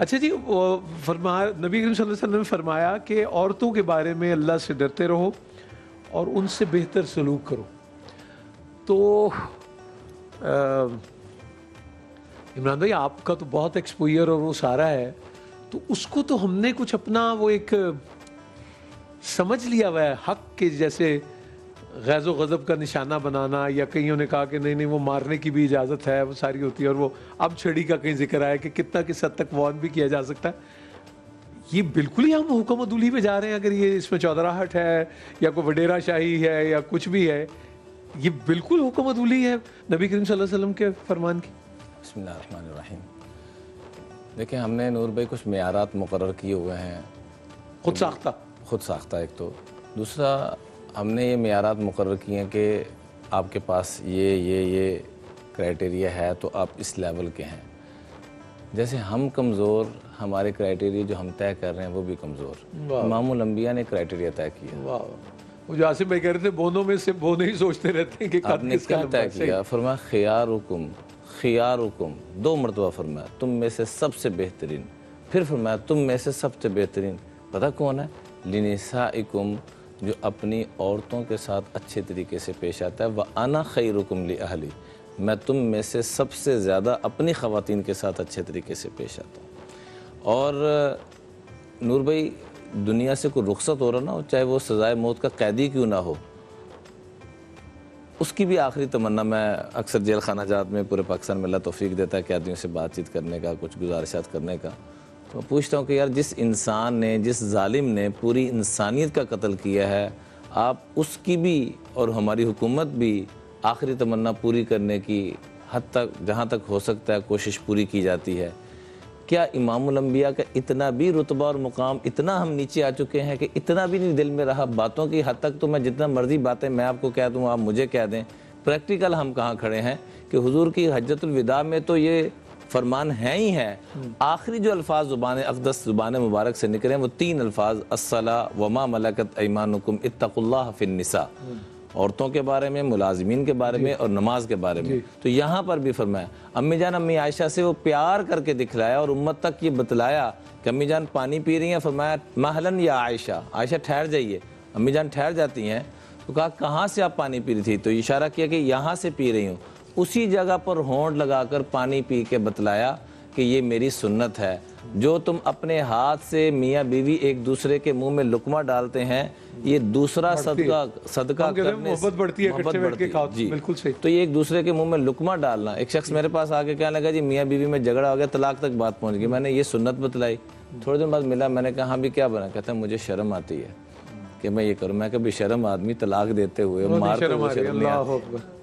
اچھا جی، نبی کریم صلی اللہ علیہ وسلم نے فرمایا کہ عورتوں کے بارے میں اللہ سے ڈرتے رہو اور ان سے بہتر سلوک کرو. تو عمران بھائی آپ کا تو بہت ایکسپوئر اور وہ سارا ہے، تو اس کو تو ہم نے کچھ اپنا وہ ایک سمجھ لیا ہوا ہے حق کے، جیسے غیظ و غضب کا نشانہ بنانا، یا کئیوں نے کہا کہ نہیں وہ مارنے کی بھی اجازت ہے، وہ ساری ہوتی ہے. اور وہ اب چھڑی کا کہیں ذکر آیا کہ کتنا کس حد تک وارن بھی کیا جا سکتا ہے. یہ بالکل ہی ہم حکم عدولی پہ جا رہے ہیں اگر یہ اس میں چودراہٹ ہے یا کوئی وڈیرا شاہی ہے یا کچھ بھی ہے. یہ بالکل حکم عدولی ہے نبی کریم صلی اللہ علیہ وسلم کے فرمان کی. بسم اللہ الرحمن الرحیم. دیکھیں ہم نے نور بھائی کچھ معیارات مقرر کیے ہوئے ہیں، خود ساختہ ایک تو. دوسرا ہم نے یہ معیارات مقرر کیے ہیں کہ آپ کے پاس یہ کرائٹیریا ہے تو آپ اس لیول کے ہیں. جیسے ہم کمزور، ہمارے کرائٹیریا جو ہم طے کر رہے ہیں وہ بھی کمزور. امام الانبیاء نے کرائٹیریا طے کیا. وہ جو عاصم بھائی کہہ رہے تھے بونوں میں سے بونے ہی سوچتے رہتے ہیں کہ آپ نے کیا طے کیا؟ فرمایا خیارکم 2 مرتبہ فرمایا تم میں سے سب سے بہترین. پھر فرمایا تم میں سے سب سے بہترین پتہ کون ہے؟ لنسائکم، جو اپنی عورتوں کے ساتھ اچھے طریقے سے پیش آتا ہے. وَأَنَا خَيْرُكُمْ لِأَهْلِي، میں تم میں سے سب سے زیادہ اپنی خواتین کے ساتھ اچھے طریقے سے پیش آتا ہوں. اور نور بھائی دنیا سے کوئی رخصت ہو رہا نہ ہو، چاہے وہ سزائے موت کا قیدی کیوں نہ ہو، اس کی بھی آخری تمنا، میں اکثر جیل خانہ جات میں پورے پاکستان میں اللہ توفیق دیتا ہے قیدیوں سے بات چیت کرنے کا، کچھ گزارشات کرنے کا، تو میں پوچھتا ہوں کہ یار جس انسان نے، جس ظالم نے پوری انسانیت کا قتل کیا ہے، آپ اس کی بھی اور ہماری حکومت بھی آخری تمنا پوری کرنے کی حد تک، جہاں تک ہو سکتا ہے کوشش پوری کی جاتی ہے. کیا امام الانبیاء کا اتنا بھی رتبہ اور مقام، اتنا ہم نیچے آ چکے ہیں کہ اتنا بھی نہیں دل میں رہا؟ باتوں کی حد تک تو میں جتنا مرضی باتیں میں آپ کو کہہ دوں، آپ مجھے کہہ دیں، پریکٹیکل ہم کہاں کھڑے ہیں کہ حضور کی حجۃ الوداع میں تو یہ فرمان ہے ہی ہے. آخری جو الفاظ زبان اقدس، زبان مبارک سے نکلے ہیں وہ 3 الفاظ، الصلاۃ وما ملکت ایمانکم اتقوا اللہ فی النساء، عورتوں کے بارے میں، ملازمین کے بارے میں اور نماز کے بارے میں. تو یہاں پر بھی فرمایا امی جان امی عائشہ سے وہ پیار کر کے دکھلایا اور امت تک یہ بتلایا کہ امی جان پانی پی رہی ہیں، فرمایا مہلن یا عائشہ، عائشہ ٹھہر جائیے. امی جان ٹھہر جاتی ہیں تو کہا کہاں سے آپ پانی پی رہی تھی؟ تو اشارہ کیا کہ یہاں سے پی رہی ہوں. اسی جگہ پر ہونٹ لگا کر پانی پی کے بتلایا کہ یہ میری سنت ہے. جو تم اپنے ہاتھ سے میاں بیوی ایک دوسرے کے منہ میں لقمہ ڈالتے ہیں، یہ دوسرا صدقہ کرنے محبت بڑھتی ہے، اکٹھے بیٹھ کے کھاؤ. بالکل صحیح. تو یہ ایک دوسرے کے منہ میں لقمہ ڈالنا. ایک شخص میرے پاس آ کے کہنے لگا جی میاں بیوی میں جھگڑا ہو گیا، طلاق تک بات پہنچ گئی. میں نے یہ سنت بتلائی. تھوڑے دن بعد ملا، میں نے کہا ہاں بھی کیا بنا؟ کہتا ہے مجھے شرم آتی ہے کہ میں یہ کروں. میں کہ بھی شرم آدمی طلاق دیتے ہوئے مار کے شرم نہیں آتی.